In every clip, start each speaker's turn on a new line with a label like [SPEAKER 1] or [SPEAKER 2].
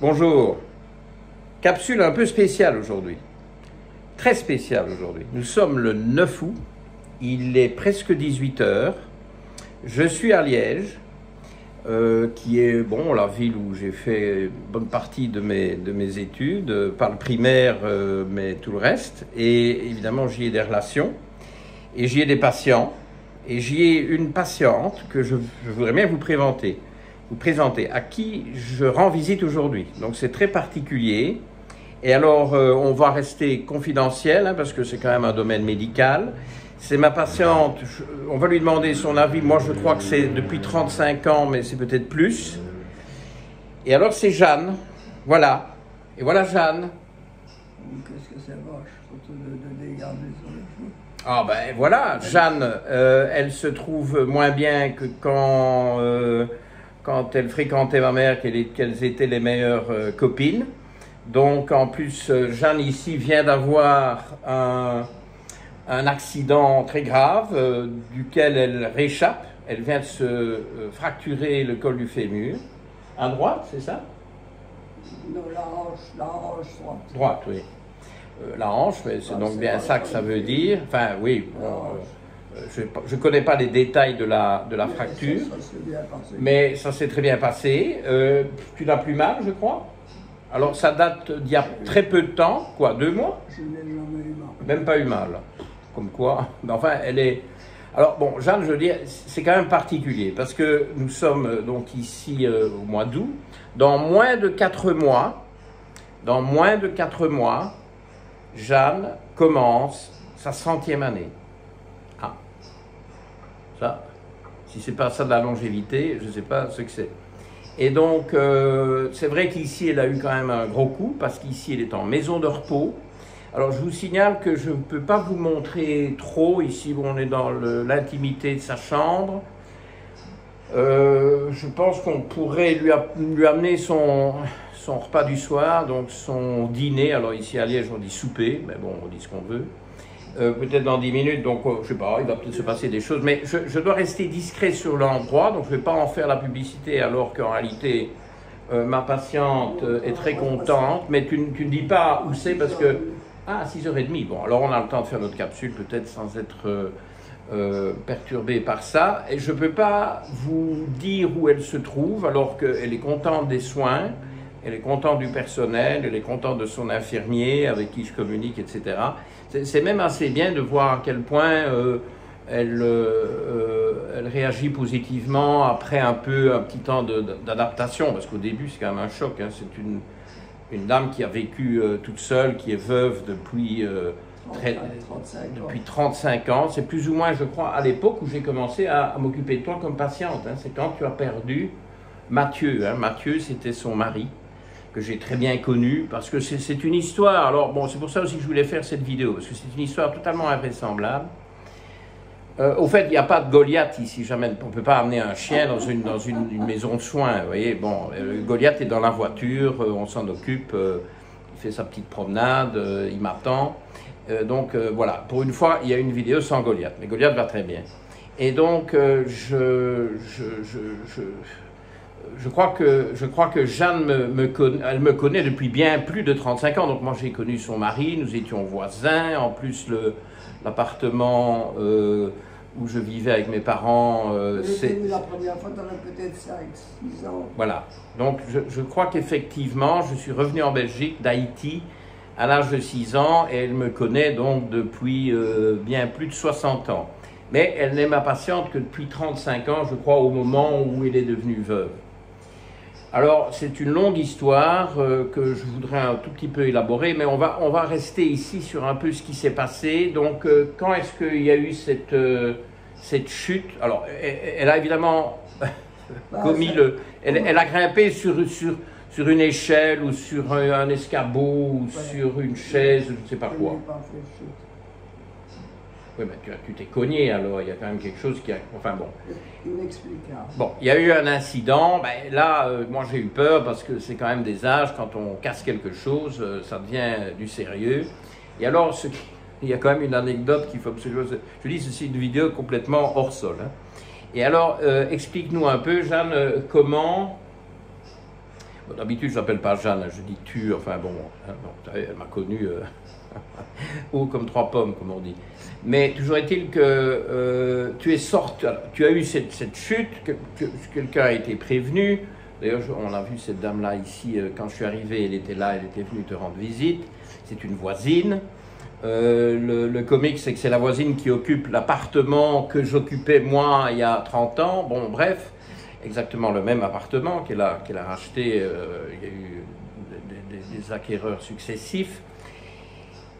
[SPEAKER 1] Bonjour. Capsule un peu spéciale aujourd'hui. Très spéciale aujourd'hui. Nous sommes le 9 août. Il est presque 18 h. Je suis à Liège, qui est bon, la ville où j'ai fait une bonne partie de mes études, pas le primaire, mais tout le reste. Et évidemment, j'y ai des relations, et j'y ai des patients, et j'y ai une patiente que je voudrais bien vous présenter, à qui je rends visite aujourd'hui. Donc c'est très particulier. Et alors, on va rester confidentiel, hein, parce que c'est quand même un domaine médical. C'est ma patiente, on va lui demander son avis. Moi, je crois que c'est depuis 35 ans, mais c'est peut-être plus. Et alors, c'est Jeanne. Voilà. Et voilà Jeanne.
[SPEAKER 2] Qu'est-ce que c'est vache, surtout de garder sur les cheveux.
[SPEAKER 1] Ah ben voilà, Jeanne, elle se trouve moins bien que quand elle fréquentait ma mère, qu'elles étaient les meilleures copines. Donc en plus, Jeanne ici vient d'avoir un accident très grave duquel elle réchappe. Elle vient de se fracturer le col du fémur. À droite, c'est ça?
[SPEAKER 2] Non, la hanche droite.
[SPEAKER 1] Droite, oui. La hanche, c'est donc bien ça que ça veut dire. Enfin, oui, je ne connais pas les détails de la fracture, mais ça s'est très bien passé. Tu n'as plus mal, je crois? Alors, ça date d'il y a très peu de temps, quoi, 2 mois?
[SPEAKER 2] Je n'ai jamais eu mal.
[SPEAKER 1] Même pas eu mal, comme quoi. Mais enfin, elle est... Alors, bon, Jeanne, je veux dire, c'est quand même particulier, parce que nous sommes donc ici au mois d'août. Dans moins de 4 mois, Jeanne commence sa 100e année. Ah, ça, si c'est pas ça de la longévité, je ne sais pas ce que c'est. Et donc, c'est vrai qu'ici, elle a eu quand même un gros coup, parce qu'ici, elle est en maison de repos. Alors, je vous signale que je ne peux pas vous montrer trop, ici où on est dans l'intimité de sa chambre. Je pense qu'on pourrait lui amener son repas du soir, donc son dîner. Alors ici à Liège, on dit souper, mais bon, on dit ce qu'on veut. Peut-être dans 10 minutes, donc je sais pas, il va peut-être se passer des choses. Mais je dois rester discret sur l'endroit, donc je ne vais pas en faire la publicité, alors qu'en réalité, ma patiente est très contente. Mais tu ne dis pas où c'est parce que... Ah, 6h30. Bon, alors on a le temps de faire notre capsule, peut-être sans être perturbé par ça. Et je ne peux pas vous dire où elle se trouve, alors qu'elle est contente des soins, elle est contente du personnel, elle est contente de son infirmier avec qui je communique, etc. C'est même assez bien de voir à quel point elle réagit positivement après un petit temps d'adaptation, parce qu'au début c'est quand même un choc, hein. C'est une dame qui a vécu toute seule, qui est veuve depuis 35 ans. C'est plus ou moins, je crois, à l'époque où j'ai commencé à m'occuper de toi comme patiente, hein. C'est quand tu as perdu Mathieu, hein. Mathieu, c'était son mari, que j'ai très bien connu, parce que c'est une histoire. Alors bon, c'est pour ça aussi que je voulais faire cette vidéo, parce que c'est une histoire totalement invraisemblable. Au fait, il n'y a pas de Goliath ici, jamais. On ne peut pas amener un chien dans une maison de soins, vous voyez. Bon, Goliath est dans la voiture, on s'en occupe, il fait sa petite promenade, il m'attend. Donc voilà, pour une fois, il y a une vidéo sans Goliath, mais Goliath va très bien. Et donc, je crois que Jeanne elle me connaît depuis bien plus de 35 ans. Donc moi, j'ai connu son mari, nous étions voisins. En plus, l'appartement où je vivais avec mes parents...
[SPEAKER 2] c'est la première fois, tu avais peut-être 5-6 ans.
[SPEAKER 1] Voilà. Donc, je crois qu'effectivement, je suis revenu en Belgique, d'Haïti, à l'âge de 6 ans, et elle me connaît donc depuis bien plus de 60 ans. Mais elle n'est ma patiente que depuis 35 ans, je crois, au moment où elle est devenue veuve. Alors, c'est une longue histoire que je voudrais un tout petit peu élaborer, mais on va rester ici sur un peu ce qui s'est passé. Donc, quand est-ce qu'il y a eu cette chute? Alors, elle a évidemment commis elle a grimpé sur une échelle ou sur un escabeau ou sur une chaise, je ne sais pas quoi. Oui, mais tu t'es cogné, alors il y a quand même quelque chose qui a... Enfin bon.
[SPEAKER 2] Inexplicable. Bon,
[SPEAKER 1] il y a eu un incident. Ben, là, moi j'ai eu peur parce que c'est quand même des âges, quand on casse quelque chose, ça devient du sérieux. Et alors, il y a quand même une anecdote qu'il faut absolument... Je dis, c'est une vidéo complètement hors sol, hein. Et alors, explique-nous un peu, Jeanne, comment... D'habitude, je ne l'appelle pas Jeanne, je dis tu, enfin bon, hein, bon vous savez, elle m'a connu haut comme 3 pommes, comme on dit. Mais toujours est-il que tu es sorti, tu as eu cette chute, que quelqu'un a été prévenu. D'ailleurs, on a vu cette dame-là ici, quand je suis arrivé, elle était là, elle était venue te rendre visite. C'est une voisine. Le comique, c'est que c'est la voisine qui occupe l'appartement que j'occupais moi il y a 30 ans. Bon, bref, exactement le même appartement qu'elle a racheté. Il y a eu des acquéreurs successifs.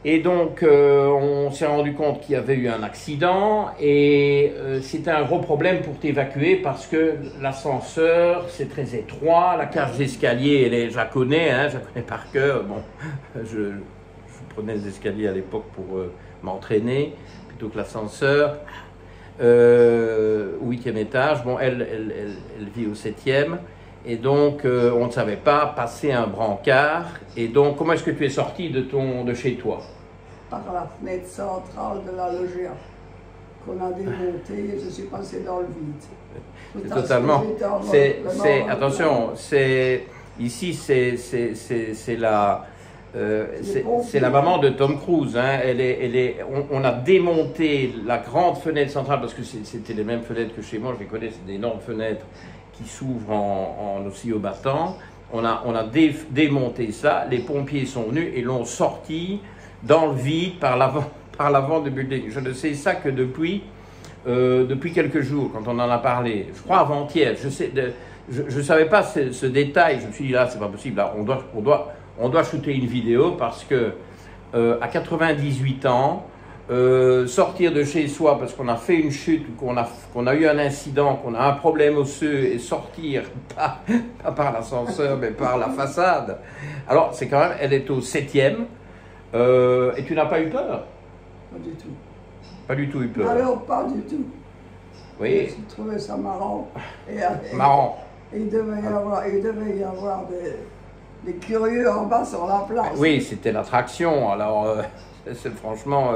[SPEAKER 1] Et donc, on s'est rendu compte qu'il y avait eu un accident et c'était un gros problème pour t'évacuer parce que l'ascenseur, c'est très étroit, la cage d'escalier, je la connais, hein, je la connais par cœur. Bon, je prenais les escaliers à l'époque pour m'entraîner plutôt que l'ascenseur. Au 8e étage, bon, elle vit au 7e. Et donc, on ne savait pas passer un brancard. Et donc, comment est-ce que tu es sorti de chez toi?
[SPEAKER 2] Par la fenêtre centrale de la loggia, qu'on a démontée, et je suis passé dans le vide.
[SPEAKER 1] C'est totalement. Attention, ici, c'est la maman de Tom Cruise. Hein. On a démonté la grande fenêtre centrale parce que c'était les mêmes fenêtres que chez moi. Je les connais, c'est d'énormes fenêtres qui s'ouvre en oscillo battant. On a démonté ça, les pompiers sont venus et l'ont sorti dans le vide par l'avant du building. Je ne sais ça que depuis quelques jours, quand on en a parlé. Je crois avant-hier. Je ne savais pas ce détail. Je me suis dit, là, c'est pas possible. Là, on doit shooter une vidéo parce que à 98 ans, sortir de chez soi parce qu'on a fait une chute, qu'on a eu un incident, qu'on a un problème osseux et sortir, pas par l'ascenseur, mais par la façade. Alors, c'est quand même, elle est au 7e et tu n'as pas eu peur?
[SPEAKER 2] Pas du tout.
[SPEAKER 1] Pas du tout eu peur?
[SPEAKER 2] Alors, pas du tout.
[SPEAKER 1] Oui.
[SPEAKER 2] J'ai trouvé ça marrant.
[SPEAKER 1] Marrant.
[SPEAKER 2] Il devait y avoir des curieux en bas sur la place.
[SPEAKER 1] Oui, c'était l'attraction. Alors, franchement,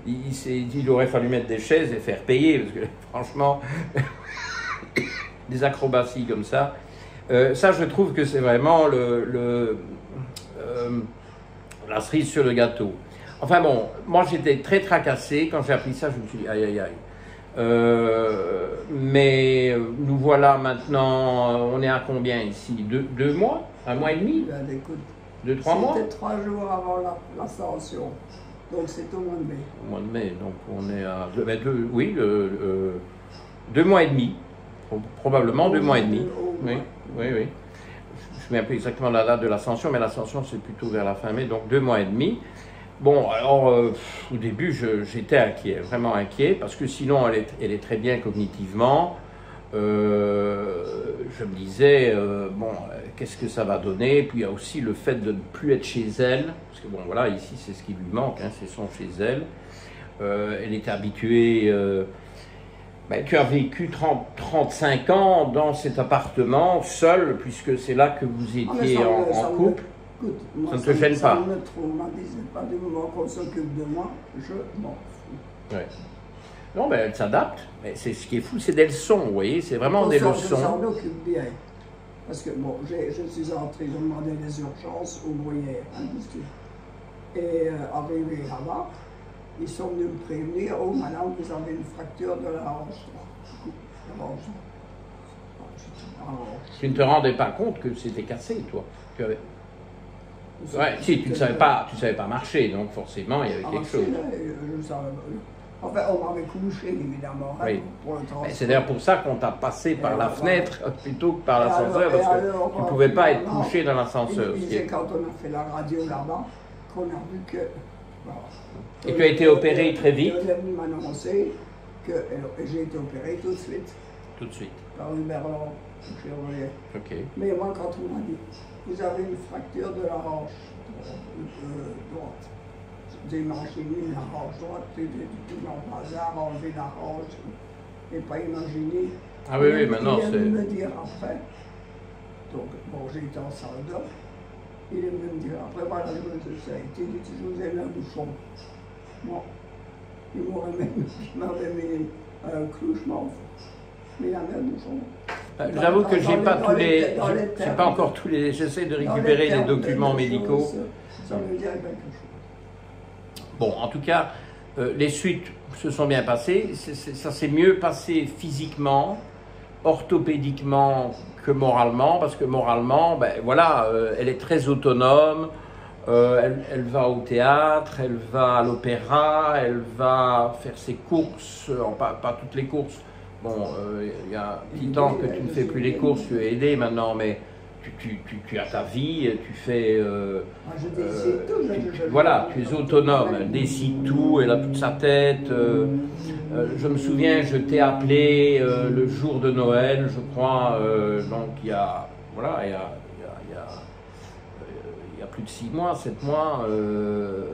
[SPEAKER 1] il aurait fallu mettre des chaises et faire payer, parce que franchement, des acrobaties comme ça, ça je trouve que c'est vraiment la cerise sur le gâteau. Enfin bon, moi j'étais très tracassé, quand j'ai appris ça, je me suis dit aïe aïe aïe. Mais nous voilà maintenant, on est à combien ici? 2 mois? 1 mois et demi? 2-3 mois?
[SPEAKER 2] C'était 3 jours avant l'ascension. Donc c'est au mois de mai.
[SPEAKER 1] Au mois de mai, donc on est à 2 mois et demi, probablement 2 mois et demi. Oui. Je ne me souviens plus exactement la date de l'ascension, mais l'ascension c'est plutôt vers la fin mai, donc 2 mois et demi. Bon, alors au début j'étais inquiet, vraiment inquiet, parce que sinon elle est très bien cognitivement. Je me disais, bon, qu'est-ce que ça va donner? Puis il y a aussi le fait de ne plus être chez elle, parce que bon, voilà, ici c'est ce qui lui manque, hein, c'est son chez elle. Elle était habituée, ben, tu as vécu 35 ans dans cet appartement, seul, puisque c'est là que vous étiez en couple.
[SPEAKER 2] Écoute, moi,
[SPEAKER 1] ça ne te gêne pas?
[SPEAKER 2] Ça ne me traumatise pas du moment qu'on s'occupe de moi, je m'en fous.
[SPEAKER 1] Ouais. Non, mais elle s'adapte. Mais c'est ce qui est fou, c'est des leçons, vous voyez, c'est vraiment des leçons.
[SPEAKER 2] Je s'en occupe bien. Parce que bon, je suis entrée, j'ai demandé des urgences au Bruyère, Et arrivé là-bas, ils sont venus me prévenir, oh madame, vous avez une fracture de la hanche droite.
[SPEAKER 1] Tu ne te rendais pas compte que c'était cassé, toi? Ouais, si, tu ne savais pas marcher, donc forcément il y avait quelque chose.
[SPEAKER 2] Je savais pas. Enfin, on m'avait couché, évidemment.
[SPEAKER 1] Oui.
[SPEAKER 2] Hein,
[SPEAKER 1] c'est d'ailleurs pour ça qu'on t'a passé par la fenêtre plutôt que par l'ascenseur, parce que tu ne pouvais pas être couché dans l'ascenseur.
[SPEAKER 2] C'est quand on a fait la radio là-bas qu'on a vu que... Voilà.
[SPEAKER 1] Et tu as été opéré très vite?
[SPEAKER 2] Il est venu m'annoncer que j'ai été opéré tout de suite.
[SPEAKER 1] Tout de suite?
[SPEAKER 2] Par une Berlon, chirurgien.
[SPEAKER 1] Ok.
[SPEAKER 2] Mais moi, quand on m'a dit, vous avez une fracture de la hanche droite. J'ai imaginé la hanche droite, tout dans le hasard, enlever la hanche, et pas imaginer.
[SPEAKER 1] Ah oui, maintenant c'est...
[SPEAKER 2] Il est venu me dire après, donc bon, j'ai été en salle d'op, il est venu me dire après, voilà, je vous ai mis un bouchon. Bon, il m'avait mis un clou, je m'en fous. Mais il a mis un bouchon.
[SPEAKER 1] J'avoue que j'ai pas tous les,
[SPEAKER 2] dans les
[SPEAKER 1] j'ai
[SPEAKER 2] termes.
[SPEAKER 1] pas encore tous les, j'essaie de
[SPEAKER 2] Dans
[SPEAKER 1] récupérer les
[SPEAKER 2] termes de
[SPEAKER 1] documents médicaux.
[SPEAKER 2] choses, ça veut dire quelque chose.
[SPEAKER 1] Bon, en tout cas, les suites se sont bien passées. Ça s'est mieux passé physiquement, orthopédiquement que moralement, parce que moralement, ben voilà, elle est très autonome. Elle va au théâtre, elle va à l'opéra, elle va faire ses courses, pas toutes les courses. Bon, il y a un petit temps que tu ne fais plus les courses, tu es aidé maintenant, mais tu as ta vie, tu fais...
[SPEAKER 2] Je décide tout.
[SPEAKER 1] voilà, tu es autonome, elle décide tout, elle a toute sa tête. Je me souviens, je t'ai appelé le jour de Noël, je crois, donc il y a... Voilà, il y a plus de 6 mois, 7 mois,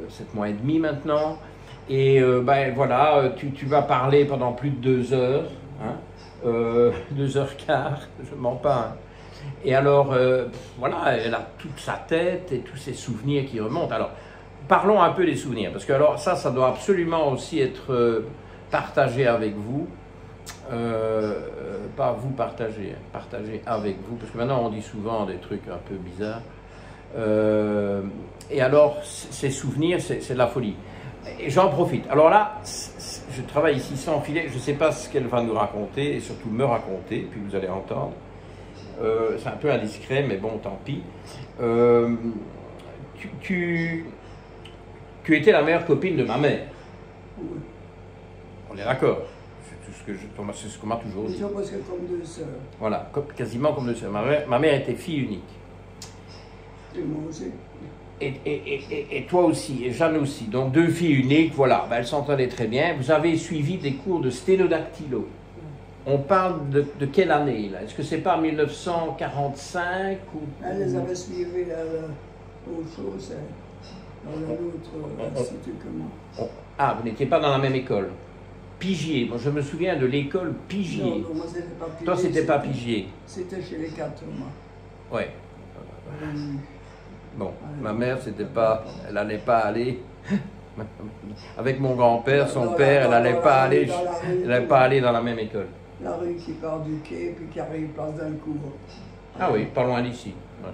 [SPEAKER 1] 7 mois et demi maintenant. Et ben voilà, tu vas parler pendant plus de 2 heures, hein, 2h15, je mens pas. Hein. Et alors, voilà, elle a toute sa tête et tous ses souvenirs qui remontent. Alors, parlons un peu des souvenirs, parce que alors ça doit absolument aussi être partagé avec vous. Pas vous partager, partager avec vous, parce que maintenant on dit souvent des trucs un peu bizarres. Et alors, ces souvenirs, c'est de la folie. Et j'en profite. Alors là, je travaille ici sans filet, je ne sais pas ce qu'elle va nous raconter, et surtout me raconter, puis vous allez entendre. C'est un peu indiscret, mais bon, tant pis. Tu étais la meilleure copine de ma mère.
[SPEAKER 2] Oui.
[SPEAKER 1] On est d'accord. C'est ce qu'on m'a toujours dit.
[SPEAKER 2] Ils sont presque comme 2 sœurs.
[SPEAKER 1] Voilà, quasiment comme 2 sœurs. Ma mère était fille unique.
[SPEAKER 2] Et moi aussi.
[SPEAKER 1] Et toi aussi, et Jeanne aussi. Donc 2 filles uniques, voilà, ben, elles s'entendaient très bien. Vous avez suivi des cours de sténodactylo. On parle de quelle année là? Est-ce que c'est pas 1945 ou...
[SPEAKER 2] Elle les avait suivis autre chose, dans l'autre institut que moi.
[SPEAKER 1] Ah, vous n'étiez pas dans la même école. Pigier, moi je me souviens de l'école Pigier.
[SPEAKER 2] Non, moi c'était pas Pigier.
[SPEAKER 1] Toi c'était pas Pigier.
[SPEAKER 2] C'était chez les 4, moi.
[SPEAKER 1] Ouais. Bon, ma mère c'était pas, elle n'allait pas aller. Avec mon grand-père, son père, elle n'allait pas aller dans la même école.
[SPEAKER 2] La rue qui part du quai, puis qui arrive place d'Alcourt.
[SPEAKER 1] Ah oui, pas loin d'ici. Ouais.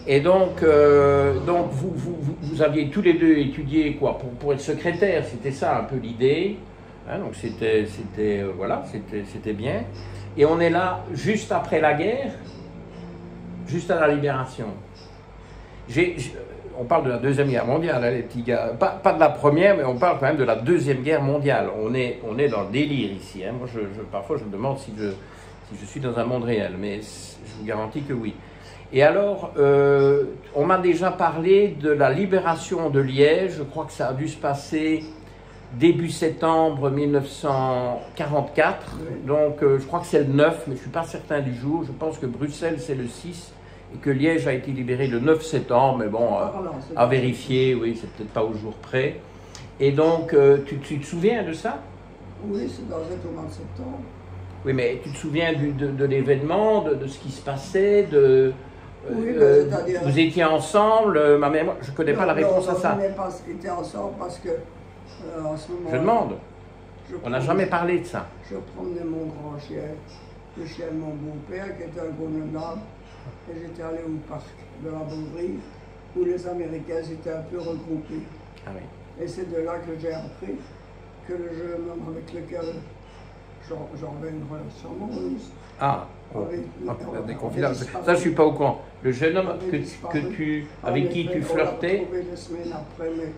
[SPEAKER 1] Et donc vous aviez tous les deux étudié quoi pour être secrétaire, c'était ça un peu l'idée. Hein, donc c'était bien. Et on est là juste après la guerre, juste à la libération. On parle de la Deuxième Guerre mondiale, hein, les petits gars. Pas de la première, mais on parle quand même de la Deuxième Guerre mondiale. On est dans le délire ici. Hein. Moi, parfois, je me demande si je suis dans un monde réel, mais je vous garantis que oui. Et alors, on m'a déjà parlé de la libération de Liège. Je crois que ça a dû se passer début septembre 1944. Oui. Donc, je crois que c'est le 9, mais je ne suis pas certain du jour. Je pense que Bruxelles, c'est le 6. Et que Liège a été libéré le 9 septembre, mais bon, à vérifier, oui, c'est peut-être pas au jour près. Et donc, tu te souviens de ça?
[SPEAKER 2] Oui, c'est dans le mois de septembre.
[SPEAKER 1] Oui, mais tu te souviens de l'événement, de ce qui se passait,
[SPEAKER 2] oui,
[SPEAKER 1] vous étiez ensemble, ma mère, je ne connais pas la réponse à ça.
[SPEAKER 2] On était ensemble parce que, en ce moment...
[SPEAKER 1] Je demande. On n'a jamais parlé de ça.
[SPEAKER 2] Je promenais mon grand chien, le chien de mon beau-père, qui était un grenouillard. Et j'étais allé au parc de la Bouverie, où les Américains étaient un peu regroupés.
[SPEAKER 1] Ah oui.
[SPEAKER 2] Et c'est de là que j'ai appris que le jeune homme avec lequel j'avais une relation amoureuse.
[SPEAKER 1] Ah, des confidences. Ça, je ne suis pas au courant. Le jeune homme avec qui tu flirtais.
[SPEAKER 2] On l'a trouvé des semaines après, mais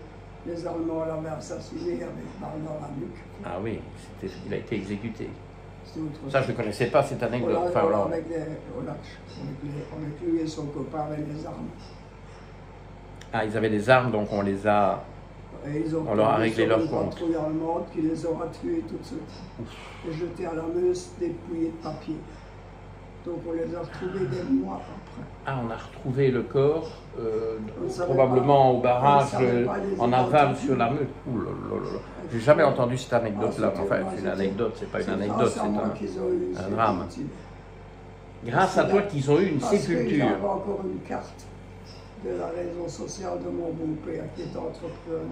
[SPEAKER 2] les Allemands l'avaient assassiné avec une balle dans la nuque.
[SPEAKER 1] Ah oui, il a été exécuté. Ça, je ne connaissais pas cette anecdote.
[SPEAKER 2] Avec lui et son copain avec les armes.
[SPEAKER 1] Ah, ils avaient des armes, donc on leur a réglé leur compte.
[SPEAKER 2] Une patrouille allemande qui les aura tués tout de suite. Et jetés à la Meuse dépouillés de papier. Donc on les a retrouvés des mois après.
[SPEAKER 1] Ah, on a retrouvé le corps, probablement au barrage, en aval sur la Meuse. Ouh là là là. J'ai jamais entendu cette anecdote-là. Enfin, c'est une anecdote, c'est pas une anecdote, c'est un drame. Grâce à toi qu'ils ont eu une sépulture.
[SPEAKER 2] J'avais encore une carte de la raison sociale de mon beau-père qui était entrepreneur de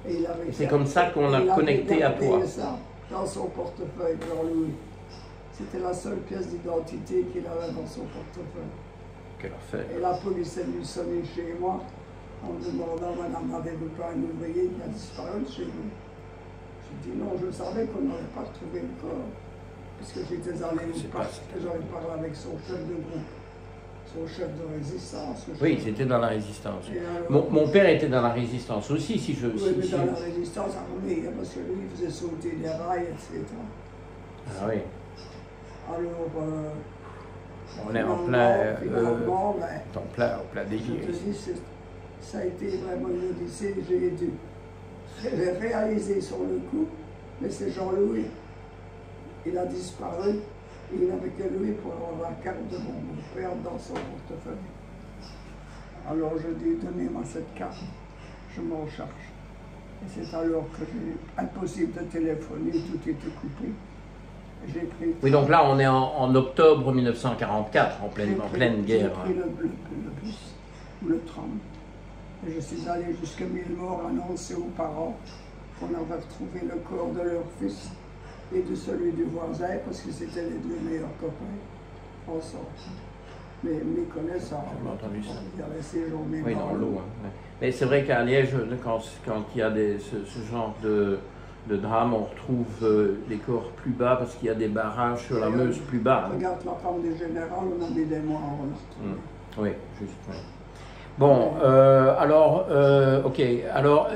[SPEAKER 2] carrelage.
[SPEAKER 1] Et c'est comme ça qu'on a connecté à toi.
[SPEAKER 2] Ça dans son portefeuille, Jean-Louis. C'était la seule pièce d'identité qu'il avait dans son portefeuille.
[SPEAKER 1] Quelle affaire.
[SPEAKER 2] Et la police est venue sonner chez moi en me demandant, madame, avez-vous pas un ouvrier qui a disparu de chez vous? J'ai dit non, je savais qu'on n'aurait pas retrouvé le corps. Parce que j'étais allé j'avais parlé avec son chef de groupe, son chef de résistance.
[SPEAKER 1] Oui, c'était dans la résistance.
[SPEAKER 2] Alors,
[SPEAKER 1] mon père était dans la résistance aussi, si je...
[SPEAKER 2] Oui, mais dans la résistance armée, parce que lui, il faisait sauter des rails, etc.
[SPEAKER 1] Ah oui.
[SPEAKER 2] Alors,
[SPEAKER 1] on est en plein délire.
[SPEAKER 2] Je te dis, ça a été vraiment une odyssée. J'ai réalisé sur le coup, mais c'est Jean-Louis. Il a disparu. Et il n'avait que lui pour avoir la carte de mon père dans son portefeuille. Alors je dis, donnez-moi cette carte, je m'en charge. Et c'est alors que j'ai impossible de téléphoner, tout était coupé. J'ai pris.
[SPEAKER 1] Oui, donc là on est en octobre 1944, en pleine guerre.
[SPEAKER 2] J'ai pris le bus ou le tram. Et je suis allé jusqu'à Millemort annoncer aux parents qu'on avait retrouvé le corps de leur fils et de celui du voisin, parce que c'était les deux meilleurs copains ensemble. Mais mes connaissances, il y avait ces journées
[SPEAKER 1] oui, dans l'eau. Hein. Mais c'est vrai qu'à Liège, quand il y a ce genre de drame, on retrouve les corps plus bas parce qu'il y a des barrages sur la Meuse plus bas. Hein.
[SPEAKER 2] Regarde la femme du général, on a mis des mois à retrouver.
[SPEAKER 1] Oui, juste. Oui. Bon, alors, ok, alors,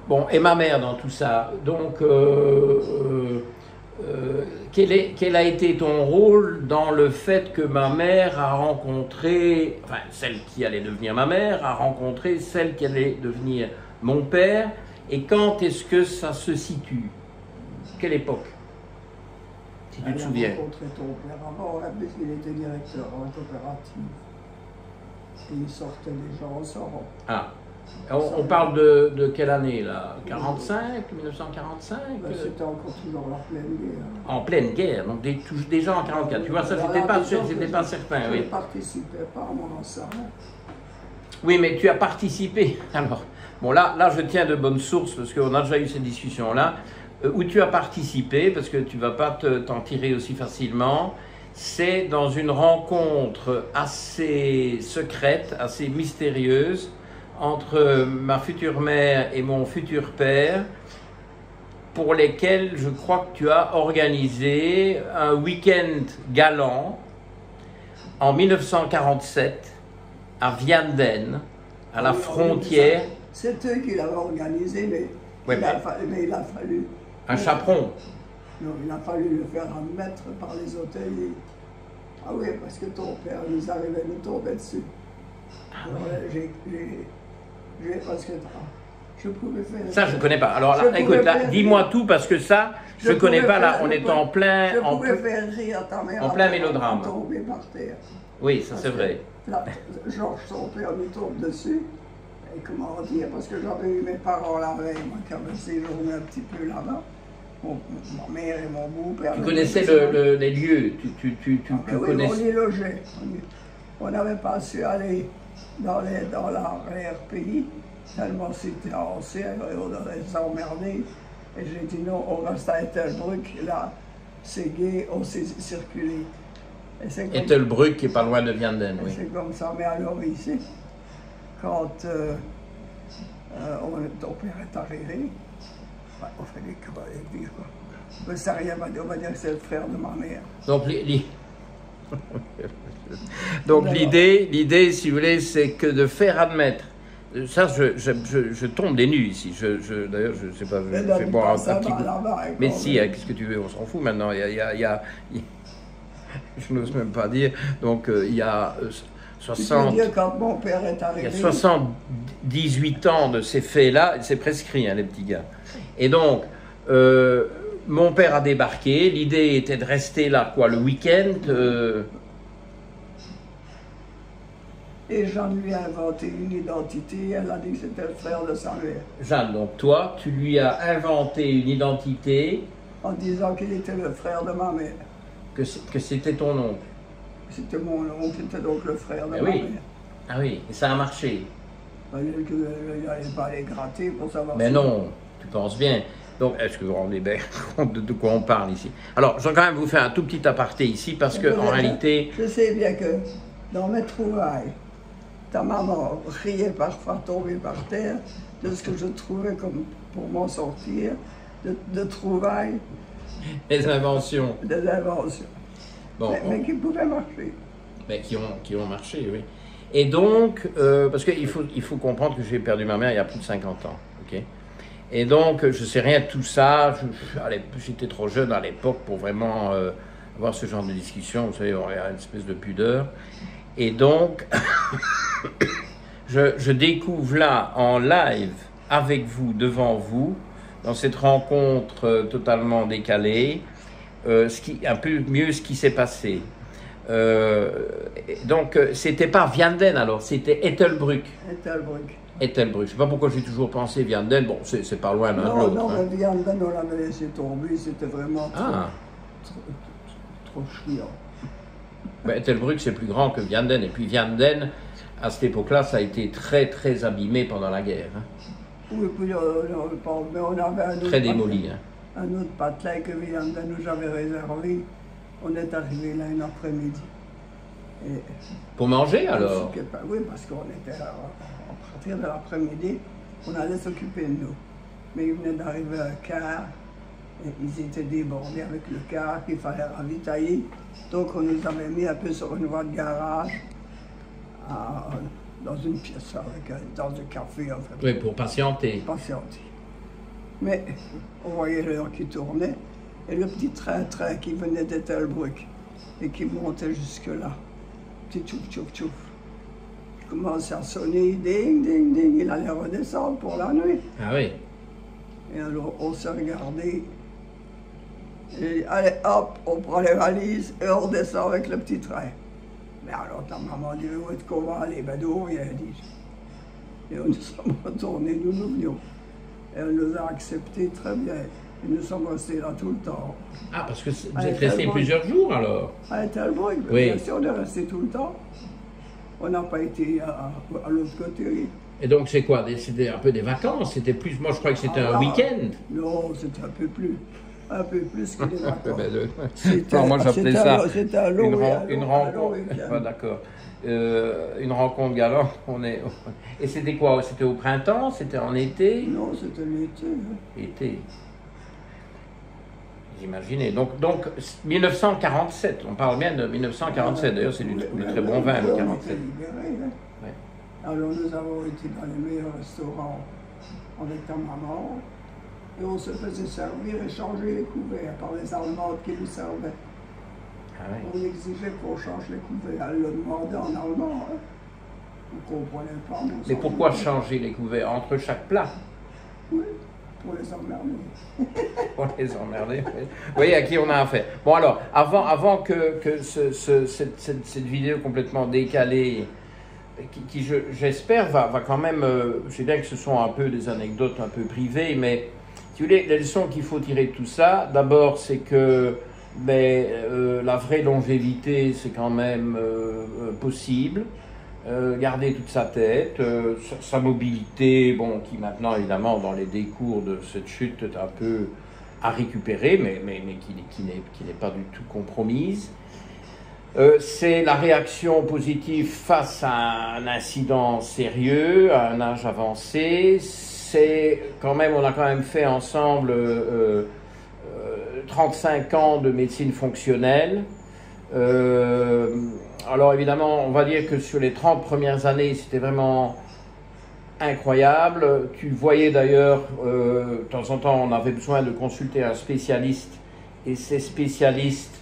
[SPEAKER 1] bon, et ma mère dans tout ça, donc, quel a été ton rôle dans le fait que ma mère a rencontré, enfin, celle qui allait devenir ma mère, a rencontré celle qui allait devenir mon père, et quand est-ce que ça se situe? Quelle époque? Si tu te souviens.
[SPEAKER 2] Elle a rencontré ton père avant, parce qu'il était directeur en coopérative. Et ils sortaient les gens ensemble.
[SPEAKER 1] Ah, on parle de quelle année là? 45, 1945
[SPEAKER 2] C'était encore toujours la pleine guerre.
[SPEAKER 1] En pleine guerre, donc déjà en 44. Tu vois, ça j'étais pas certain.
[SPEAKER 2] Je
[SPEAKER 1] oui.
[SPEAKER 2] ne participais pas à mon ensemble.
[SPEAKER 1] Oui, mais tu as participé. Alors, bon là je tiens de bonnes sources parce qu'on a déjà eu ces discussions-là, où tu as participé, parce que tu ne vas pas t'en tirer aussi facilement. C'est dans une rencontre assez secrète, assez mystérieuse, entre ma future mère et mon futur père, pour lesquels je crois que tu as organisé un week-end galant en 1947 à Vianden, à la frontière.
[SPEAKER 2] C'est eux qui l'avaient organisé, mais il a fallu...
[SPEAKER 1] Un chaperon.
[SPEAKER 2] Non, il a fallu le faire admettre par les hôteliers. Ah oui, parce que ton père nous arrivait à nous tomber dessus. Alors là, parce que je pouvais faire...
[SPEAKER 1] Ça, je ne connais pas. Alors là, écoute, là, dis-moi tout, parce que ça, je ne connais pas. Là, on est en plein...
[SPEAKER 2] Je pouvais faire rire ta mère
[SPEAKER 1] en plein mélodrame.
[SPEAKER 2] Tomber par terre.
[SPEAKER 1] Oui, ça c'est vrai.
[SPEAKER 2] Là, Georges, son père, nous tombe dessus. Et comment dire, parce que j'avais eu mes parents la veille, moi, qui avaient séjourné un petit peu là-bas. Ma mère et mon beau-père.
[SPEAKER 1] Tu connaissais les lieux, tu
[SPEAKER 2] oui,
[SPEAKER 1] connaissais...
[SPEAKER 2] on y logeait. On n'avait pas su aller dans l'arrière-pays, tellement c'était ancien et on aurait s'emmerder. Et j'ai dit non, on reste à Ettelbruck, là, c'est gai, on s'est circulé.
[SPEAKER 1] Ettelbruck qui est pas loin de Vianden, oui.
[SPEAKER 2] C'est comme ça, mais alors ici, quand ton père est arrivé, on fait des cavaliers, quoi. Mais ça rien, on va dire que c'est le frère de ma mère.
[SPEAKER 1] Donc l'idée, si vous voulez, c'est que de faire admettre. Ça, je tombe des nues ici. D'ailleurs, je ne sais pas, je vais boire un petit coup. Mais si, qu'est-ce que tu veux, on s'en fout maintenant. Je n'ose même pas dire. Donc, il y a 60...
[SPEAKER 2] quand mon père est arrivé.
[SPEAKER 1] Il y a 78 ans de ces faits-là, c'est prescrit, hein, les petits gars. Et donc, mon père a débarqué. L'idée était de rester là, quoi, le week-end.
[SPEAKER 2] Et Jeanne lui a inventé une identité, elle a dit que c'était le frère de sa mère.
[SPEAKER 1] Jeanne, donc toi, tu lui as inventé une identité.
[SPEAKER 2] En disant qu'il était le frère de ma mère.
[SPEAKER 1] Que c'était ton oncle.
[SPEAKER 2] C'était mon oncle, c'était donc le frère de ma
[SPEAKER 1] oui.
[SPEAKER 2] mère.
[SPEAKER 1] Ah oui, et ça a marché.
[SPEAKER 2] Il n'allait pas aller gratter pour savoir.
[SPEAKER 1] Mais non, tu penses bien. Donc, est-ce que vous vous rendez bien compte de quoi on parle ici? Alors, je vais quand même vous faire un tout petit aparté ici, parce qu'en réalité...
[SPEAKER 2] Je sais bien que dans mes trouvailles, ta maman riait parfois tomber par terre de ce que je trouvais comme pour m'en sortir, de trouvailles.
[SPEAKER 1] Les inventions.
[SPEAKER 2] Des inventions.
[SPEAKER 1] Bon,
[SPEAKER 2] mais qui pouvaient marcher.
[SPEAKER 1] Mais qui ont marché, oui. Et donc, parce qu'il faut comprendre que j'ai perdu ma mère il y a plus de 50 ans, ok? Et donc, je ne sais rien de tout ça. J'étais trop jeune à l'époque pour vraiment avoir ce genre de discussion. Vous savez, on a une espèce de pudeur. Et donc, je découvre là, en live, avec vous, devant vous, dans cette rencontre totalement décalée, un peu mieux ce qui s'est passé. Donc, c'était pas Vianden alors, c'était Ettelbruck. Ettelbruck. Je sais pas pourquoi j'ai toujours pensé Vianden. Bon, c'est pas loin l'un de l'autre.
[SPEAKER 2] Non,
[SPEAKER 1] hein.
[SPEAKER 2] mais Vianden, on l'avait laissé tomber, c'était vraiment trop chiant.
[SPEAKER 1] Ben, Ettelbruck, c'est plus grand que Vianden. Et puis Vianden, à cette époque-là, ça a été très, très abîmé pendant la guerre. Hein.
[SPEAKER 2] Oui, puis mais on avait un autre
[SPEAKER 1] très démoli.
[SPEAKER 2] Un autre patelin que Vianden nous avait réservé. On est arrivé là un après-midi.
[SPEAKER 1] Pour manger alors?
[SPEAKER 2] Oui, parce qu'on était là, à partir de l'après-midi, on allait s'occuper de nous. Mais il venait d'arriver un car, et ils étaient débordés avec le car qu'il fallait ravitailler. Donc on nous avait mis un peu sur une voie de garage, dans une pièce, dans un café en fait.
[SPEAKER 1] Oui, pour patienter.
[SPEAKER 2] Mais on voyait l'heure qui tournait, et le petit train qui venait d'Ettelbruck et qui montait jusque-là. Petit tchouf, tchouf, tchouf. Il commençait à sonner, ding, ding, ding. Il allait redescendre pour la nuit.
[SPEAKER 1] Ah oui.
[SPEAKER 2] Et alors, on s'est regardé. Et allez, hop, on prend les valises et on redescend avec le petit train. Mais alors, ta maman dit, où est-ce qu'on va aller? Ben, d'où rien, dit. Et on nous sommes retournés, nous venions. Et elle nous a acceptés très bien. Et nous sommes restés là tout le temps.
[SPEAKER 1] Ah, parce que vous êtes restés plusieurs jours alors?
[SPEAKER 2] À Ettelbruck,
[SPEAKER 1] oui.
[SPEAKER 2] Bien sûr, on est resté tout le temps. On n'a pas été à l'autre côté.
[SPEAKER 1] Et donc c'est quoi? C'était un peu des vacances? C'était plus, moi je crois que c'était un week-end.
[SPEAKER 2] Non, c'était un peu plus que des vacances.
[SPEAKER 1] Non, moi j'appelais ça
[SPEAKER 2] une
[SPEAKER 1] rencontre. Ah, d'accord. Une rencontre galante. Et c'était quoi? C'était au printemps? C'était en été?
[SPEAKER 2] Non, c'était l'été.
[SPEAKER 1] Été. J'imaginais. Donc 1947, on parle bien de 1947. D'ailleurs, c'est du très bon vin, le 47.
[SPEAKER 2] Ouais. Alors nous avons été dans les meilleurs restaurants avec ta maman. Et on se faisait servir et changer les couverts par les Allemandes qui nous servaient.
[SPEAKER 1] Ah ouais.
[SPEAKER 2] On exigeait qu'on change les couverts. Elle le demandait en allemand. Hein. On ne comprenait pas.
[SPEAKER 1] Mais pourquoi changer les couverts entre chaque plat?
[SPEAKER 2] Oui, pour les emmerder.
[SPEAKER 1] Pour les emmerder, oui. Vous voyez à qui on a affaire. Bon alors, avant que cette vidéo complètement décalée, qui j'espère va quand même, je sais bien que ce sont un peu des anecdotes un peu privées, mais si vous voulez, les leçons qu'il faut tirer de tout ça, d'abord c'est que la vraie longévité c'est quand même possible. Garder toute sa tête, sa mobilité, bon, qui maintenant évidemment dans les décours de cette chute est un peu à récupérer, mais qui n'est pas du tout compromise. C'est la réaction positive face à un incident sérieux, à un âge avancé. C'est quand même, on a quand même fait ensemble 35 ans de médecine fonctionnelle. Alors évidemment, on va dire que sur les 30 premières années, c'était vraiment incroyable. Tu voyais d'ailleurs, de temps en temps, on avait besoin de consulter un spécialiste, et ces spécialistes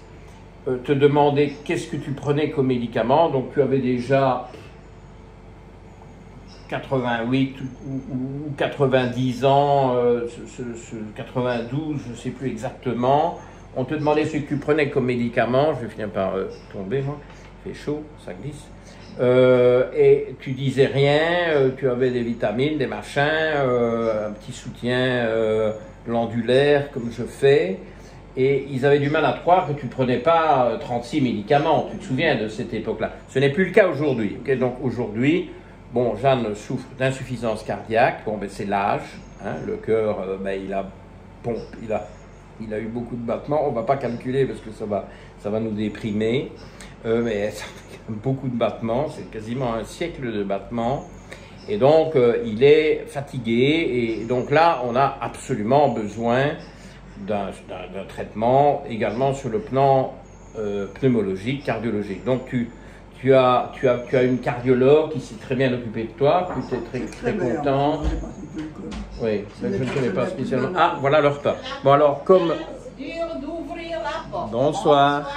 [SPEAKER 1] te demandaient qu'est-ce que tu prenais comme médicament. Donc tu avais déjà 88 ou 90 ans, 92, je ne sais plus exactement. On te demandait ce que tu prenais comme médicament. Je vais finir par tomber, moi. Il fait chaud, ça glisse. Et tu disais rien, tu avais des vitamines, des machins, un petit soutien glandulaire, comme je fais. Et ils avaient du mal à te croire que tu ne prenais pas 36 médicaments. Tu te souviens de cette époque-là. Ce n'est plus le cas aujourd'hui. Okay, donc aujourd'hui, bon, Jeanne souffre d'insuffisance cardiaque. Bon, c'est l'âge. Hein, le cœur, il a pompe. Il a eu beaucoup de battements. On ne va pas calculer parce que ça va nous déprimer. Mais ça fait beaucoup de battements. C'est quasiment un siècle de battements. Et donc, il est fatigué. Et donc là, on a absolument besoin d'un traitement également sur le plan pneumologique, cardiologique. Donc, tu as une cardiologue qui s'est très bien occupée de toi, tu es très content. Oui, je ne connais pas spécialement. Ah, voilà le repas. Bon, alors, comme. Bonsoir.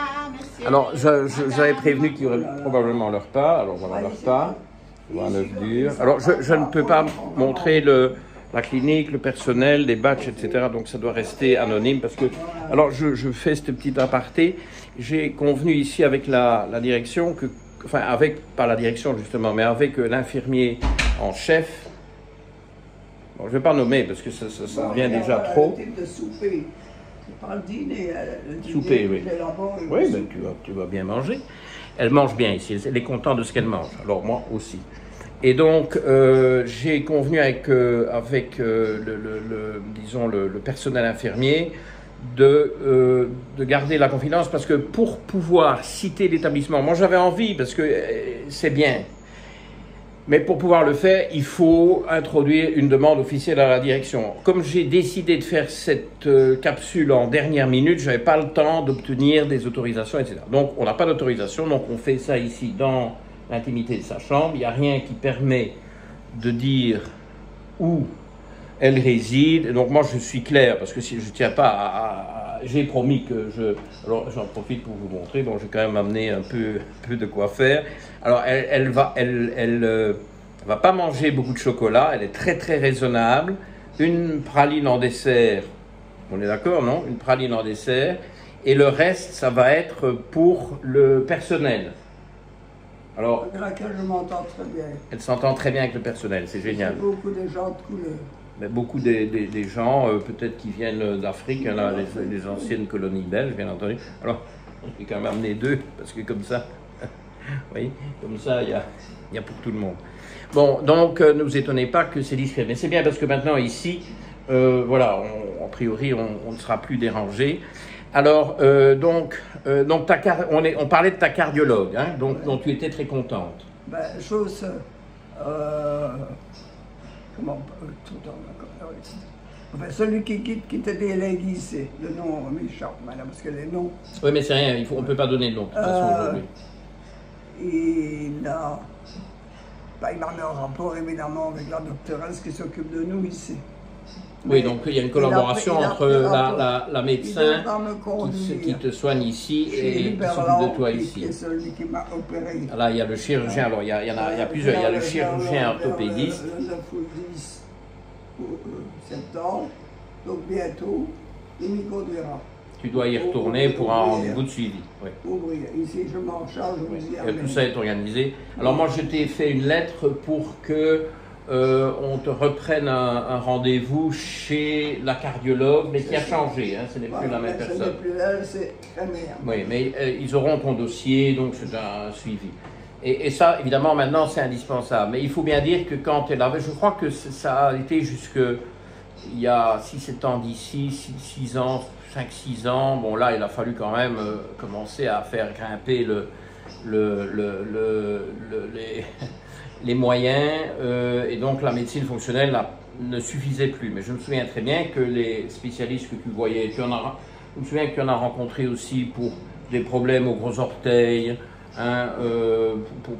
[SPEAKER 1] Alors, j'avais prévenu qu'il y aurait probablement le repas. Alors, voilà le repas. Voilà, 9 dur. Alors, je ne peux pas montrer la clinique, le personnel, les badges, etc. Donc, ça doit rester anonyme parce que. Alors, je fais cette petite aparté. J'ai convenu ici avec la direction que. Enfin, pas la direction justement, mais avec l'infirmier en chef. Bon, je ne vais pas nommer parce que ça devient déjà trop.
[SPEAKER 2] Le type de souper. C'est pas le dîner. Le dîner,
[SPEAKER 1] souper, oui. Oui, mais tu vas bien manger. Elle mange bien ici. Elle est contente de ce qu'elle mange. Alors, moi aussi. Et donc, j'ai convenu avec disons, le personnel infirmier de garder la confidence parce que pour pouvoir citer l'établissement, moi j'avais envie parce que c'est bien, mais pour pouvoir le faire, il faut introduire une demande officielle à la direction. Comme j'ai décidé de faire cette capsule en dernière minute, je n'avais pas le temps d'obtenir des autorisations, etc. Donc on n'a pas d'autorisation, donc on fait ça ici dans l'intimité de sa chambre. Il n'y a rien qui permet de dire où elle réside. Donc moi je suis clair parce que si je tiens pas j'ai promis que alors j'en profite pour vous montrer. Bon, j'ai quand même amené un peu de quoi faire. Alors elle va pas manger beaucoup de chocolat. Elle est très raisonnable. Une praline en dessert. On est d'accord, non? Une praline en dessert. Et le reste, ça va être pour le personnel. Alors,
[SPEAKER 2] avec laquelle je m'entends très bien.
[SPEAKER 1] Elle s'entend très bien avec le personnel, c'est génial.
[SPEAKER 2] Beaucoup de gens de couleur.
[SPEAKER 1] Mais beaucoup des gens, peut-être qui viennent d'Afrique, hein, les anciennes colonies belges, bien entendu. Alors, j'ai quand même amené 2, parce que comme ça, oui, comme ça, il y a pour tout le monde. Bon, donc, ne vous étonnez pas que c'est discret. Mais c'est bien parce que maintenant, ici, voilà, a priori, on ne sera plus dérangé. Alors, donc on parlait de ta cardiologue, hein, dont tu étais très contente.
[SPEAKER 2] Ben, enfin, celui qui te délègue ici, le nom m'échappe, madame, parce que les noms...
[SPEAKER 1] Oui, mais c'est rien, on ne peut pas donner de nom, de toute façon, aujourd'hui.
[SPEAKER 2] Il m'a mis en rapport, évidemment, avec la doctoresse qui s'occupe de nous ici.
[SPEAKER 1] Oui, donc il y a une collaboration entre la médecin qui te soigne ici et qui s'occupe de toi ici.
[SPEAKER 2] C'est celui qui m'a opéré.
[SPEAKER 1] Là, il y a le chirurgien, alors il y a plusieurs, il y a le chirurgien orthopédiste.
[SPEAKER 2] Le 9 ou 10 septembre, donc bientôt, il m'y conduira.
[SPEAKER 1] Tu dois y retourner pour un rendez-vous de suivi. Oui.
[SPEAKER 2] Ouvrir. Ici, je m'en charge.
[SPEAKER 1] Tout ça est organisé. Alors moi, je t'ai fait une lettre pour que on te reprenne un rendez-vous chez la cardiologue, mais qui a changé, hein, ce n'est plus la même personne. Ce n'est
[SPEAKER 2] plus elle, c'est très bien.
[SPEAKER 1] Oui, mais ils auront ton dossier, donc c'est un suivi. Et ça, évidemment, maintenant, c'est indispensable. Mais il faut bien dire que quand elle avait, je crois que ça a été jusque il y a 6-7 ans d'ici, 6 ans, 5-6 ans, bon là, il a fallu quand même commencer à faire grimper les moyens, et donc la médecine fonctionnelle ne suffisait plus. Mais je me souviens très bien que les spécialistes que tu voyais, je me souviens que tu en as rencontré aussi pour des problèmes aux gros orteils, hein,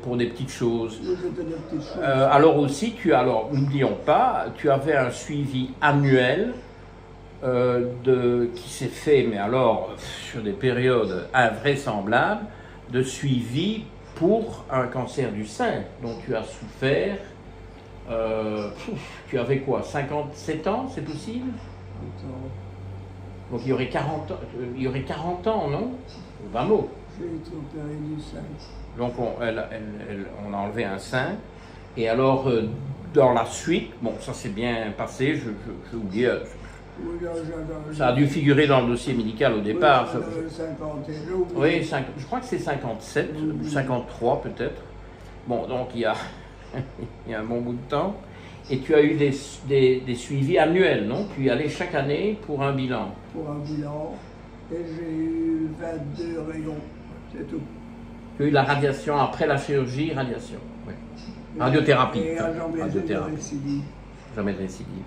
[SPEAKER 1] pour des petites choses. Alors aussi, n'oublions pas, tu avais un suivi annuel qui s'est fait, mais alors sur des périodes invraisemblables, de suivi pour un cancer du sein dont tu as souffert. Tu avais quoi, 57 ans, c'est possible? Donc il y aurait 40 ans, non? 20 mots.
[SPEAKER 2] J'ai été opéré du sein.
[SPEAKER 1] Donc on a enlevé un sein. Et alors, dans la suite, bon, ça s'est bien passé, j'ai oublié. Ça a dû figurer dans le dossier médical au départ. Oui, je crois que c'est 57, ou 53 peut-être. Bon, donc il y a un bon bout de temps. Et tu as eu des suivis annuels, non? Tu y allais chaque année pour un bilan.
[SPEAKER 2] Pour un bilan. Et j'ai eu 22 rayons. C'est tout.
[SPEAKER 1] Tu as eu la radiation après la chirurgie, radiation. Oui. Radiothérapie.
[SPEAKER 2] Et jamais de récidive.
[SPEAKER 1] Jamais de récidive.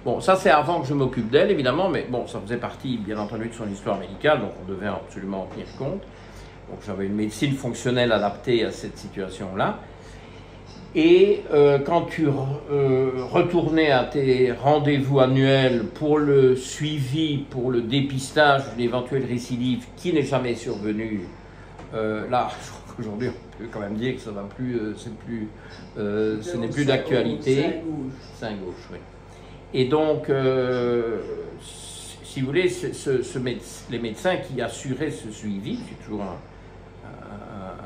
[SPEAKER 1] Bon, ça c'est avant que je m'occupe d'elle, évidemment, mais bon, ça faisait partie, bien entendu, de son histoire médicale, donc on devait absolument en tenir compte. Donc j'avais une médecine fonctionnelle adaptée à cette situation-là. Et quand tu retournais à tes rendez-vous annuels pour le suivi, pour le dépistage d'une éventuelle récidive qui n'est jamais survenue, là, je crois qu'aujourd'hui on peut quand même dire que ça va plus, ce n'est plus d'actualité. Sein gauche, oui. Et donc, si vous voulez, les médecins qui assuraient ce suivi, c'est toujours un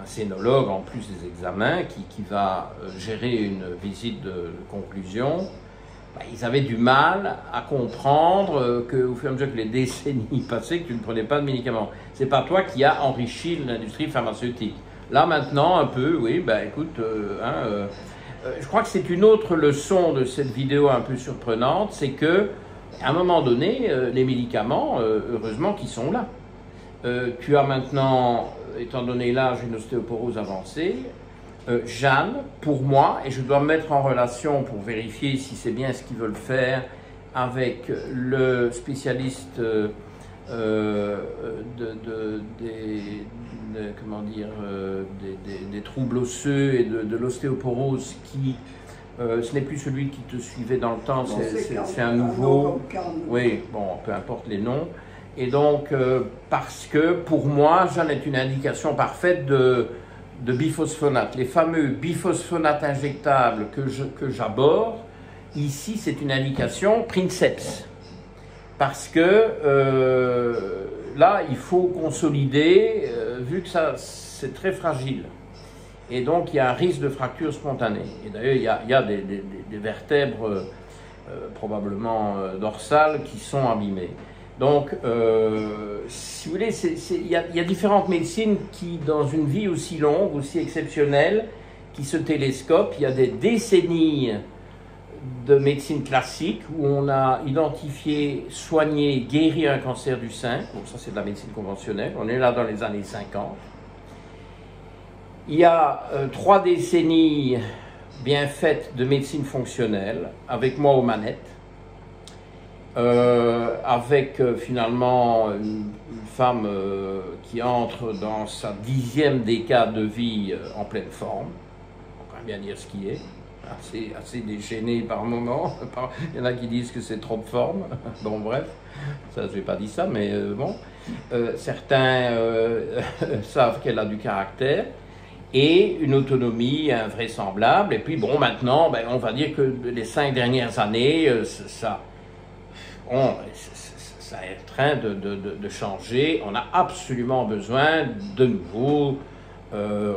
[SPEAKER 1] scénologue en plus des examens qui va gérer une visite de conclusion, bah, ils avaient du mal à comprendre qu'au fur et à mesure que les décennies passaient, que tu ne prenais pas de médicaments. C'est pas toi qui as enrichi l'industrie pharmaceutique. Là maintenant, un peu, oui, bah écoute, je crois que c'est une autre leçon de cette vidéo un peu surprenante, c'est que à un moment donné, les médicaments, heureusement qu'ils sont là. Tu as maintenant, étant donné l'âge, une ostéoporose avancée. Jeanne, pour moi, et je dois me mettre en relation pour vérifier si c'est bien ce qu'ils veulent faire avec le spécialiste des troubles osseux et de l'ostéoporose qui, ce n'est plus celui qui te suivait dans le temps, c'est un nouveau. Oui, bon, peu importe les noms. Et donc, parce que pour moi, Jeanne est une indication parfaite de biphosphonates. Les fameux biphosphonates injectables que j'aborde, ici, c'est une indication princeps. Parce que là, il faut consolider, vu que c'est très fragile. Et donc, il y a un risque de fracture spontanée. Et d'ailleurs, il y a des vertèbres, probablement dorsales, qui sont abîmées. Donc, si vous voulez, il y a différentes médecines qui, dans une vie aussi longue, aussi exceptionnelle, qui se télescopent. Il y a des décennies de médecine classique où on a identifié, soigné, guéri un cancer du sein. Bon, ça, c'est de la médecine conventionnelle. On est là dans les années 50. Il y a 3 décennies bien faites de médecine fonctionnelle, avec moi aux manettes. Avec finalement une femme qui entre dans sa 10e décade de vie en pleine forme, on peut bien dire ce qui est, assez déchaîné par moments. Il y en a qui disent que c'est trop de forme, bon bref, ça je n'ai pas dit ça, mais bon, certains savent qu'elle a du caractère et une autonomie invraisemblable. Et puis bon, maintenant, ben, on va dire que les 5 dernières années, ça est en train de changer. On a absolument besoin de nouveau,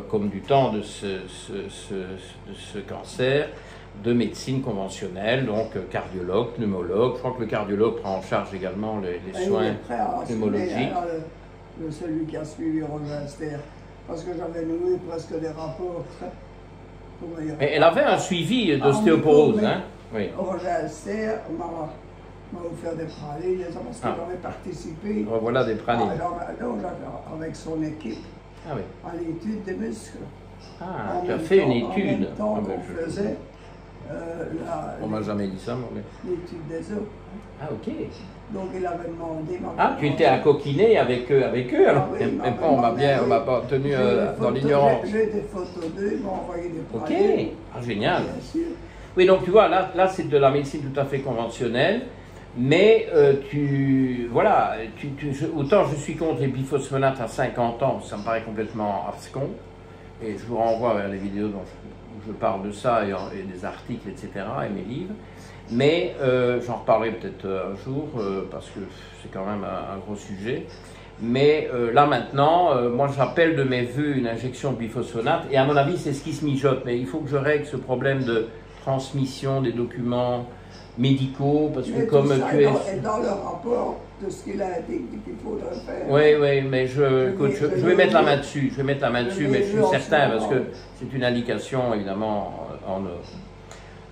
[SPEAKER 1] comme du temps de ce cancer, de médecine conventionnelle, donc cardiologue, pneumologue. Je crois que le cardiologue prend en charge également les soins pneumologiques.
[SPEAKER 2] Celui qui a suivi Roger Esther, parce que j'avais noué presque des rapports très...
[SPEAKER 1] Elle avait un suivi d'ostéoporose, hein? Oui.
[SPEAKER 2] Roger Esther m'a offert des pralines, parce que j'avais participé.
[SPEAKER 1] Voilà des pralines.
[SPEAKER 2] Avec son équipe, à l'étude des muscles.
[SPEAKER 1] Ah, tu as fait une étude.
[SPEAKER 2] En même temps qu'on faisait
[SPEAKER 1] on m'a jamais dit ça, moi.
[SPEAKER 2] L'étude des os.
[SPEAKER 1] Ah, ok.
[SPEAKER 2] Donc il avait demandé.
[SPEAKER 1] Ah, tu étais à coquiner avec eux alors.
[SPEAKER 2] Oui,
[SPEAKER 1] mais bon, on m'a pas tenu dans l'ignorance.
[SPEAKER 2] J'ai des photos d'eux, ils m'ont envoyé des pralines.
[SPEAKER 1] Ok, ah, génial.
[SPEAKER 2] Bien sûr.
[SPEAKER 1] Oui, donc tu vois, là c'est de la médecine tout à fait conventionnelle, mais autant je suis contre les biphosphonates à 50 ans, ça me paraît complètement abscon, et je vous renvoie vers les vidéos où je parle de ça et des articles, etc., et mes livres, mais j'en reparlerai peut-être un jour, parce que c'est quand même un gros sujet. Mais là maintenant, moi j'appelle de mes voeux une injection de biphosphonate, et à mon avis c'est ce qui se mijote, mais il faut que je règle ce problème de transmission des documents médicaux, parce que comme tu es...
[SPEAKER 2] dans le rapport de ce qu'il a dit qu'il faudrait faire.
[SPEAKER 1] Oui, mais je vais mettre la main dessus, mais je suis certain, parce que c'est une indication évidemment en or.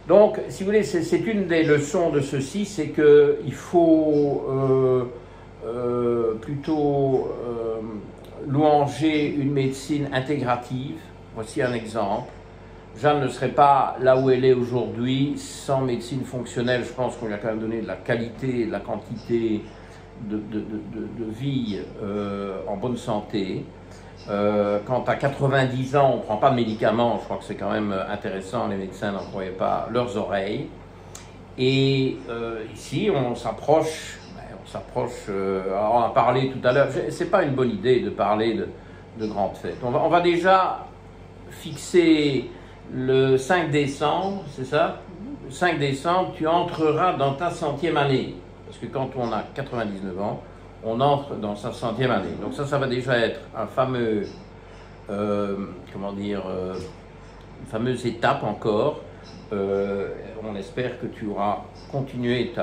[SPEAKER 1] Donc, si vous voulez, c'est une des leçons de ceci, c'est qu'il faut plutôt louanger une médecine intégrative. Voici un exemple. Jeanne ne serait pas là où elle est aujourd'hui sans médecine fonctionnelle. Je pense qu'on lui a quand même donné de la qualité, de la quantité de vie en bonne santé. Quand à 90 ans, on ne prend pas de médicaments, je crois que c'est quand même intéressant, les médecins n'employaient pas leurs oreilles. Et ici, on s'approche, alors on a parlé tout à l'heure, c'est pas une bonne idée de parler de grandes fêtes. On va déjà fixer le 5 décembre, c'est ça? Le 5 décembre, tu entreras dans ta 100e année. Parce que quand on a 99 ans, on entre dans sa 100e année. Donc ça va déjà être un fameux, comment dire, une fameuse étape encore. On espère que tu auras continué je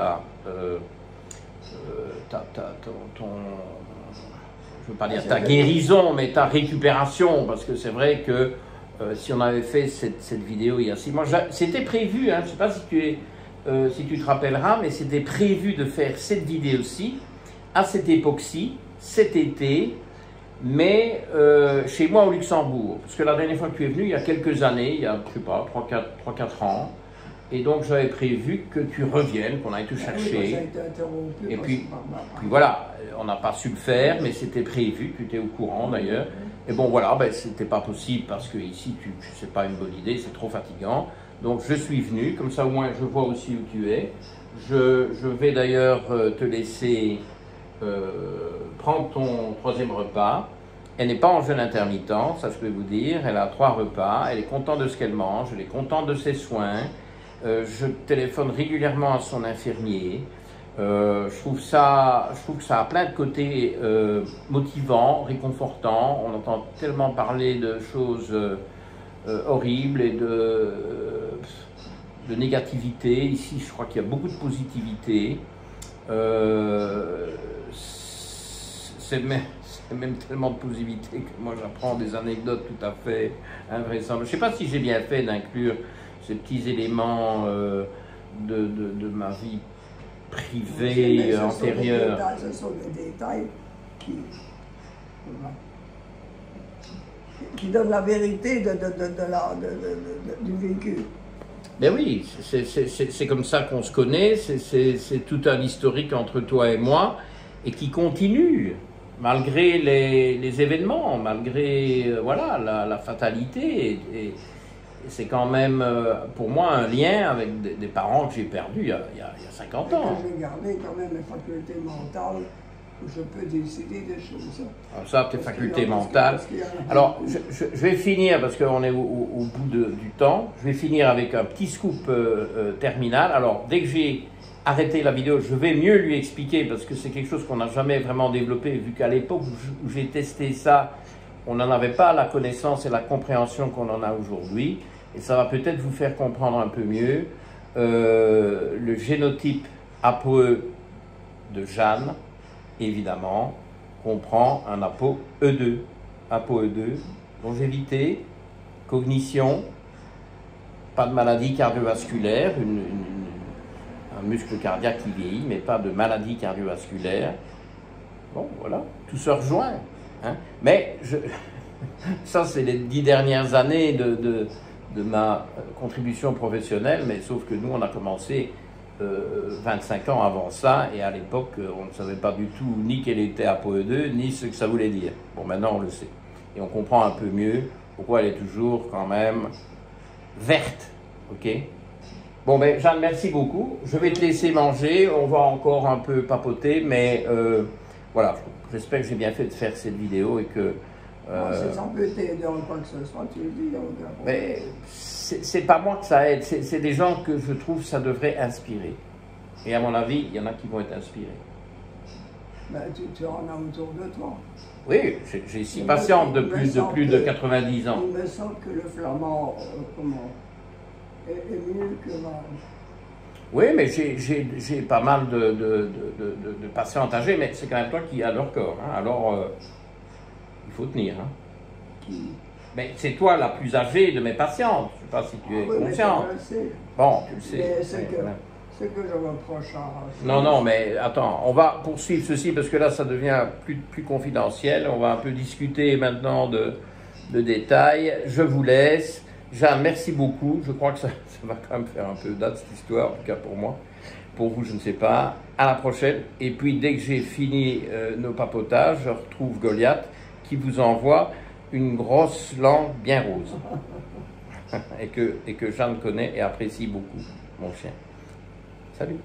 [SPEAKER 1] veux pas dire ta guérison, mais ta récupération, parce que c'est vrai que si on avait fait cette vidéo il y a 6 mois, c'était prévu, hein, je ne sais pas si tu te rappelleras, mais c'était prévu de faire cette vidéo-ci, à cette époque-ci, cet été, mais chez moi au Luxembourg. Parce que la dernière fois que tu es venu, il y a quelques années, il y a, je sais pas, 3-4 ans, et donc j'avais prévu que tu reviennes, qu'on aille te chercher. Et puis voilà, on n'a pas su le faire, mais c'était prévu, tu étais au courant d'ailleurs. Et bon voilà, ben, c'était pas possible parce que ici, c'est pas une bonne idée, c'est trop fatigant. Donc je suis venu, comme ça au moins je vois aussi où tu es. Je vais d'ailleurs te laisser prendre ton 3e repas. Elle n'est pas en jeûne intermittent, ça je peux vous dire. Elle a 3 repas, elle est contente de ce qu'elle mange, elle est contente de ses soins. Je téléphone régulièrement à son infirmier. Je trouve que ça a plein de côtés motivants, réconfortants. On entend tellement parler de choses horribles et de négativité. Ici, je crois qu'il y a beaucoup de positivité. C'est même tellement de positivité que moi j'apprends des anecdotes tout à fait invraisemblables. Je ne sais pas si j'ai bien fait d'inclure ces petits éléments de ma vie privée, antérieure.
[SPEAKER 2] Ce sont des détails qui donnent la vérité du vécu.
[SPEAKER 1] Ben oui, c'est comme ça qu'on se connaît, c'est tout un historique entre toi et moi, et qui continue, malgré les événements, malgré voilà, la fatalité. Et c'est quand même, pour moi, un lien avec des parents que j'ai perdus il y a 50 ans.
[SPEAKER 2] J'ai gardé quand même mes facultés mentales, où je peux décider des choses.
[SPEAKER 1] Alors ça, tes facultés mentales. Alors, je vais finir, parce qu'on est au bout du temps, je vais finir avec un petit scoop terminal. Alors, dès que j'ai arrêté la vidéo, je vais mieux lui expliquer, parce que c'est quelque chose qu'on n'a jamais vraiment développé, vu qu'à l'époque où j'ai testé ça, on n'en avait pas la connaissance et la compréhension qu'on en a aujourd'hui. Et ça va peut-être vous faire comprendre un peu mieux le génotype ApoE de Jeanne, évidemment, comprend un ApoE2. ApoE2, longévité, cognition, pas de maladie cardiovasculaire, un muscle cardiaque qui vieillit, mais pas de maladie cardiovasculaire. Bon, voilà, tout se rejoint. Hein. Mais ça, c'est les 10 dernières années de ma contribution professionnelle, mais sauf que nous, on a commencé 25 ans avant ça, et à l'époque, on ne savait pas du tout ni quelle était ApoE2, ni ce que ça voulait dire. Bon, maintenant, on le sait. Et on comprend un peu mieux pourquoi elle est toujours quand même verte. OK? Bon, ben, Jeanne, merci beaucoup. Je vais te laisser manger. On va encore un peu papoter, mais voilà, j'espère que j'ai bien fait de faire cette vidéo et que...
[SPEAKER 2] si ça peut t'aider en quoi que ce soit, tu le dis.
[SPEAKER 1] Mais c'est pas moi que ça aide, c'est des gens que je trouve ça devrait inspirer. Et à mon avis, il y en a qui vont être inspirés.
[SPEAKER 2] Ben, tu en as autour de toi.
[SPEAKER 1] Oui, j'ai 6 patientes de plus de 90 ans.
[SPEAKER 2] Il me semble que le flamand est mieux que moi.
[SPEAKER 1] Oui, mais j'ai pas mal de patientes âgées, mais c'est quand même toi qui as leur corps. Hein. Alors, il faut tenir. Hein.
[SPEAKER 2] Qui?
[SPEAKER 1] Mais c'est toi la plus âgée de mes patientes. Je ne sais pas si tu es conscient. Bon, tu le sais.
[SPEAKER 2] C'est que je reproche à...
[SPEAKER 1] Non, non, mais attends, on va poursuivre ceci parce que là, ça devient plus confidentiel. On va un peu discuter maintenant de détails. Je vous laisse. Jeanne, merci beaucoup. Je crois que ça va quand même faire un peu date, cette histoire, en tout cas pour moi. Pour vous, je ne sais pas. À la prochaine. Et puis, dès que j'ai fini nos papotages, je retrouve Goliath qui vous envoie une grosse langue bien rose. et que Jeanne connaît et apprécie beaucoup, mon chien. Salut.